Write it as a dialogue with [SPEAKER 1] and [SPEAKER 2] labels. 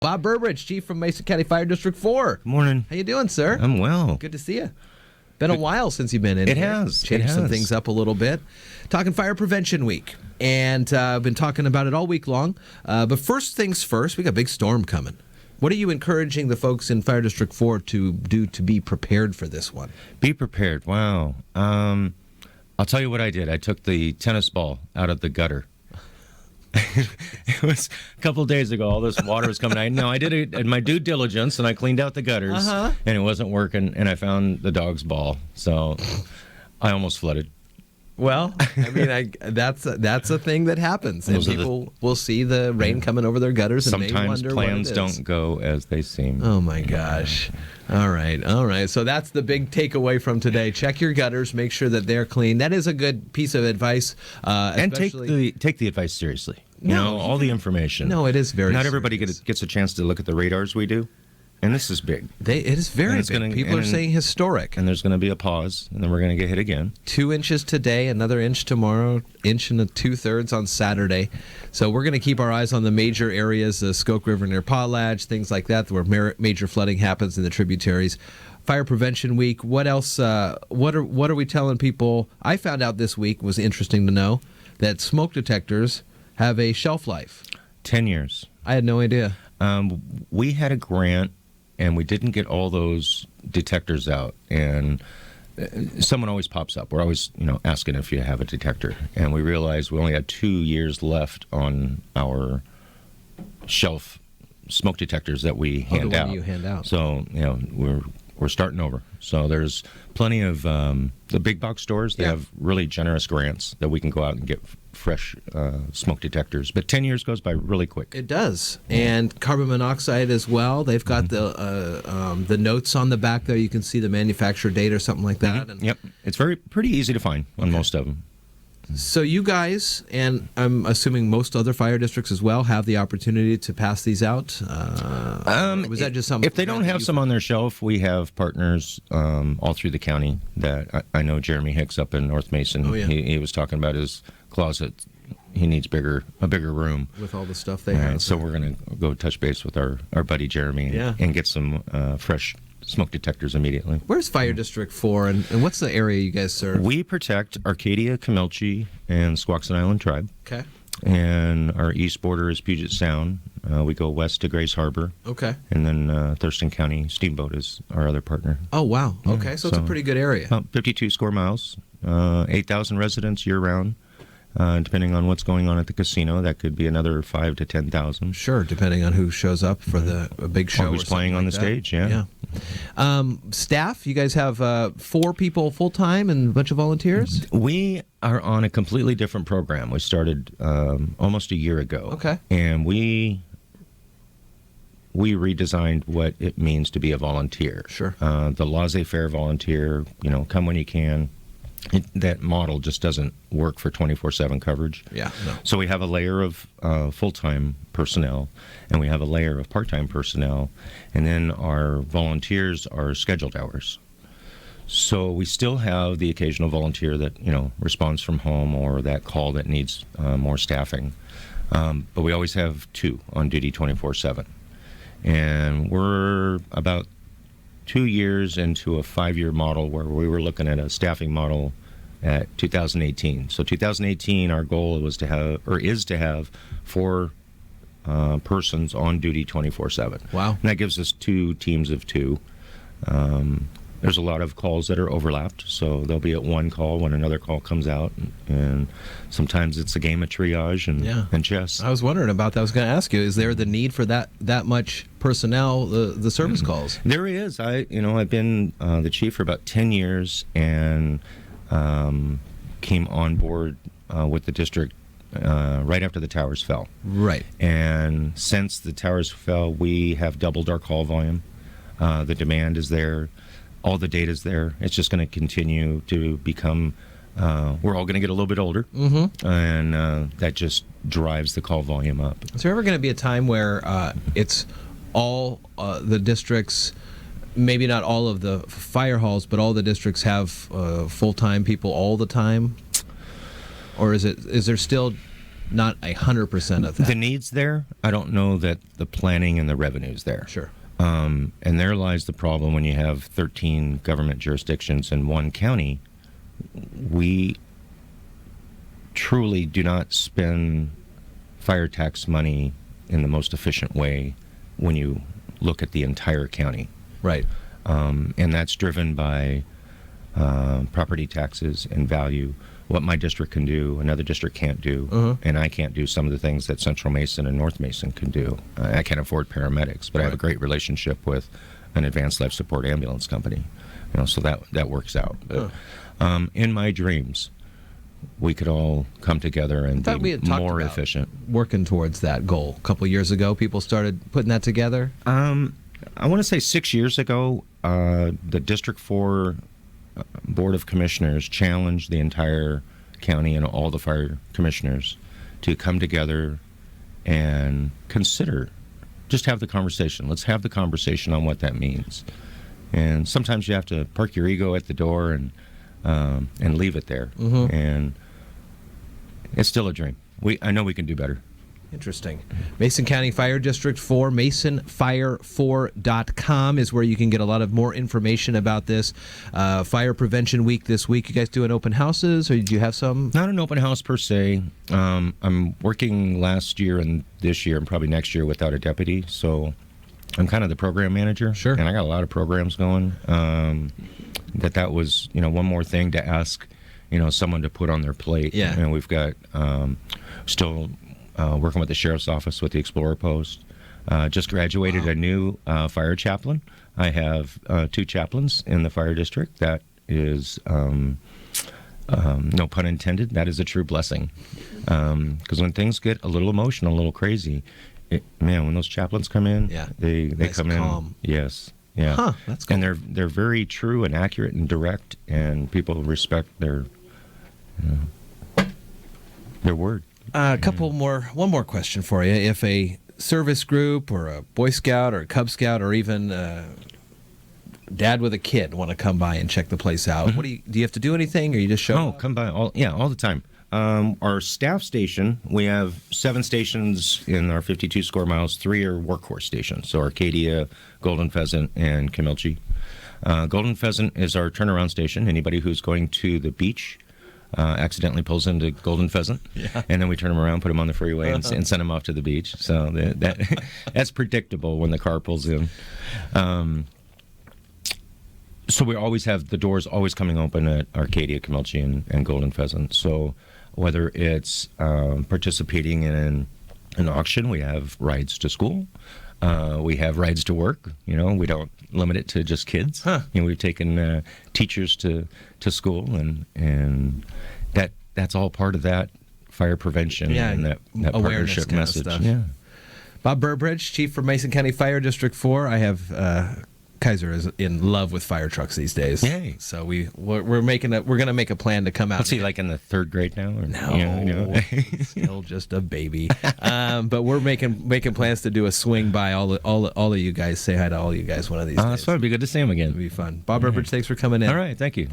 [SPEAKER 1] Bob Burbridge, Chief from Mason County Fire District 4.
[SPEAKER 2] Good morning.
[SPEAKER 1] How you doing, sir?
[SPEAKER 2] I'm well.
[SPEAKER 1] Good to see you. Been a while since you've been in.
[SPEAKER 2] It
[SPEAKER 1] here.
[SPEAKER 2] has.
[SPEAKER 1] Changed
[SPEAKER 2] It has.
[SPEAKER 1] some things up a little bit. Talking Fire Prevention Week. And I've been talking about it all week long. But first things first, we got a big storm coming. What are you encouraging the folks in Fire District 4 to do to be prepared for this one?
[SPEAKER 2] Be prepared. Wow. I'll tell you what I did. I took the tennis ball out of the gutter. It was a couple of days ago. All this water was coming out. No, I did it at my due diligence, and I cleaned out the gutters, and it wasn't working, and I found the dog's ball. So I almost flooded.
[SPEAKER 1] Well, I mean, that's a thing that happens, and people will see the rain coming over their gutters and may wonder
[SPEAKER 2] sometimes plans
[SPEAKER 1] what it is.
[SPEAKER 2] don't go as they seem.
[SPEAKER 1] Oh my gosh! All right. So that's the big takeaway from today. Check your gutters, make sure that they're clean. That is a good piece of advice.
[SPEAKER 2] And take the advice seriously. You know, all the information.
[SPEAKER 1] No, it is very.
[SPEAKER 2] Not everybody
[SPEAKER 1] serious.
[SPEAKER 2] gets a chance to look at the radars we do. And this is big.
[SPEAKER 1] It is very big. People are saying historic.
[SPEAKER 2] And there's going to be a pause, and then we're going to get hit again.
[SPEAKER 1] 2 inches today, another inch tomorrow, inch and 2/3 on Saturday. So we're going to keep our eyes on the major areas, the Skoke River near Potlatch, things like that, where major flooding happens in the tributaries. Fire Prevention Week. What else? What are we telling people? I found out this week, was interesting to know, that smoke detectors have a shelf life.
[SPEAKER 2] 10 years.
[SPEAKER 1] I had no idea.
[SPEAKER 2] We had a grant, and we didn't get all those detectors out, and someone always pops up. We're always, asking if you have a detector, and we realized we only had 2 years left on our shelf smoke detectors that we hand out.
[SPEAKER 1] You hand out.
[SPEAKER 2] So, we're starting over. So there's plenty of the big box stores. They have really generous grants that we can go out and get fresh smoke detectors. But 10 years goes by really quick.
[SPEAKER 1] It does. And carbon monoxide as well. They've got the notes on the back there. You can see the manufacturer date or something like that. And
[SPEAKER 2] yep. It's pretty easy to find on most of them.
[SPEAKER 1] So you guys, and I'm assuming most other fire districts as well, have the opportunity to pass these out? Was that just something?
[SPEAKER 2] If they don't have some on their shelf, we have partners all through the county that I know. Jeremy Hicks up in North Mason, he was talking about his closet. He needs a bigger room. With all the stuff they have. So we're going to go touch base with our buddy Jeremy and get some fresh smoke detectors immediately.
[SPEAKER 1] Where's Fire District 4, and what's the area you guys serve?
[SPEAKER 2] We protect Arcadia, Camilche, and Squaxin Island Tribe.
[SPEAKER 1] Okay.
[SPEAKER 2] And our east border is Puget Sound. We go west to Grace Harbor.
[SPEAKER 1] Okay.
[SPEAKER 2] And then Thurston County Steamboat is our other partner.
[SPEAKER 1] Oh, wow. Okay, so it's a pretty good area.
[SPEAKER 2] About 52 square miles, 8,000 residents year-round. Depending on what's going on at the casino, that could be another 5,000 to 10,000.
[SPEAKER 1] Sure, depending on who shows up for a big show.
[SPEAKER 2] Or who's playing on the stage,
[SPEAKER 1] yeah. Staff, you guys have 4 people full-time and a bunch of volunteers?
[SPEAKER 2] We are on a completely different program. We started almost a year ago.
[SPEAKER 1] Okay.
[SPEAKER 2] And we redesigned what it means to be a volunteer.
[SPEAKER 1] Sure.
[SPEAKER 2] The laissez-faire volunteer, come when you can. That model just doesn't work for 24/7 coverage.
[SPEAKER 1] Yeah, no.
[SPEAKER 2] So we have a layer of full-time personnel, and we have a layer of part-time personnel, and then our volunteers are scheduled hours. So we still have the occasional volunteer that responds from home, or that call that needs more staffing, but we always have 2 on duty 24/7, and we're about 2 years into a 5-year model where we were looking at a staffing model at 2018. So 2018, our goal was is to have 4 persons on duty 24/7.
[SPEAKER 1] Wow.
[SPEAKER 2] And that gives us 2 teams of 2. There's a lot of calls that are overlapped, so they'll be at one call when another call comes out, and sometimes it's a game of triage and chess.
[SPEAKER 1] I was wondering about that. I was going to ask you, is there the need for that much personnel, the service calls?
[SPEAKER 2] There is. I've been the chief for about 10 years and came on board with the district right after the towers fell.
[SPEAKER 1] Right.
[SPEAKER 2] And since the towers fell, we have doubled our call volume. The demand is there. All the data is there. It's just going to continue to become, we're all going to get a little bit older, and that just drives the call volume up.
[SPEAKER 1] Is there ever going to be a time where it's all the districts, maybe not all of the fire halls, but all the districts have full-time people all the time? Or is there still not 100% of that.
[SPEAKER 2] The need's there. I don't know that the planning and the revenue's there.
[SPEAKER 1] Sure.
[SPEAKER 2] And there lies the problem when you have 13 government jurisdictions in one county. We truly do not spend fire tax money in the most efficient way when you look at the entire county.
[SPEAKER 1] Right.
[SPEAKER 2] And that's driven by property taxes and value. What my district can do, another district can't do, and I can't do some of the things that Central Mason and North Mason can do. I can't afford paramedics, but I have a great relationship with an advanced life support ambulance company, so that works out. But, in my dreams, we could all come together and be more efficient.
[SPEAKER 1] Working towards that goal a couple years ago, people started putting that together.
[SPEAKER 2] I want to say 6 years ago, the District 4 Board of Commissioners challenged the entire county and all the fire commissioners to come together and consider, just have the conversation. Let's have the conversation on what that means. And sometimes you have to park your ego at the door and leave it there. And it's still a dream. I know we can do better.
[SPEAKER 1] Interesting. Mason County Fire District 4, masonfire4.com is where you can get a lot of more information about this. Fire Prevention Week this week. You guys doing open houses, or do you have some?
[SPEAKER 2] Not an open house per se. I'm working last year and this year and probably next year without a deputy, so I'm kind of the program manager.
[SPEAKER 1] Sure.
[SPEAKER 2] And I got a lot of programs going. That was, one more thing to ask, someone to put on their plate.
[SPEAKER 1] Yeah.
[SPEAKER 2] And we've got still working with the Sheriff's Office with the Explorer Post. Just graduated a new fire chaplain. I have 2 chaplains in the fire district. That is, no pun intended, that is a true blessing. Because when things get a little emotional, a little crazy, when those chaplains come in, they
[SPEAKER 1] nice
[SPEAKER 2] come
[SPEAKER 1] calm.
[SPEAKER 2] in. Yes. Yeah.
[SPEAKER 1] Huh, that's cool.
[SPEAKER 2] And they're very true and accurate and direct, and people respect their word.
[SPEAKER 1] One more question for you. If a service group or a Boy Scout or a Cub Scout or even dad with a kid want to come by and check the place out, do you have to do anything, or you just show up?
[SPEAKER 2] Come by all the time. Our staff station, we have 7 stations in our 52 square miles. 3 are workhorse stations, so Arcadia, Golden Pheasant, and Camilchi. Golden Pheasant is our turnaround station. Anybody who's going to the beach accidentally pulls into Golden Pheasant, and then we turn them around, put them on the freeway, and send them off to the beach. So that's predictable when the car pulls in. So we always have the doors always coming open at Arcadia, Camilchi, and Golden Pheasant. So whether it's participating in an auction, we have rides to school. We have rides to work. We don't limit it to just kids. We've taken teachers to school, and that's all part of that fire prevention and that partnership message. Yeah.
[SPEAKER 1] Bob Burbridge, Chief for Mason County Fire District 4. I have Kaiser is in love with fire trucks these days.
[SPEAKER 2] Yay!
[SPEAKER 1] So we're going to make a plan to come out.
[SPEAKER 2] What's he like in the 3rd grade now? Or,
[SPEAKER 1] no, still just a baby. But we're making plans to do a swing by all of you guys. Say hi to all you guys one of these days.
[SPEAKER 2] That's fun. It'd be good to see him again.
[SPEAKER 1] It'd be fun. Bob Burbridge, thanks for coming in.
[SPEAKER 2] All right, thank you.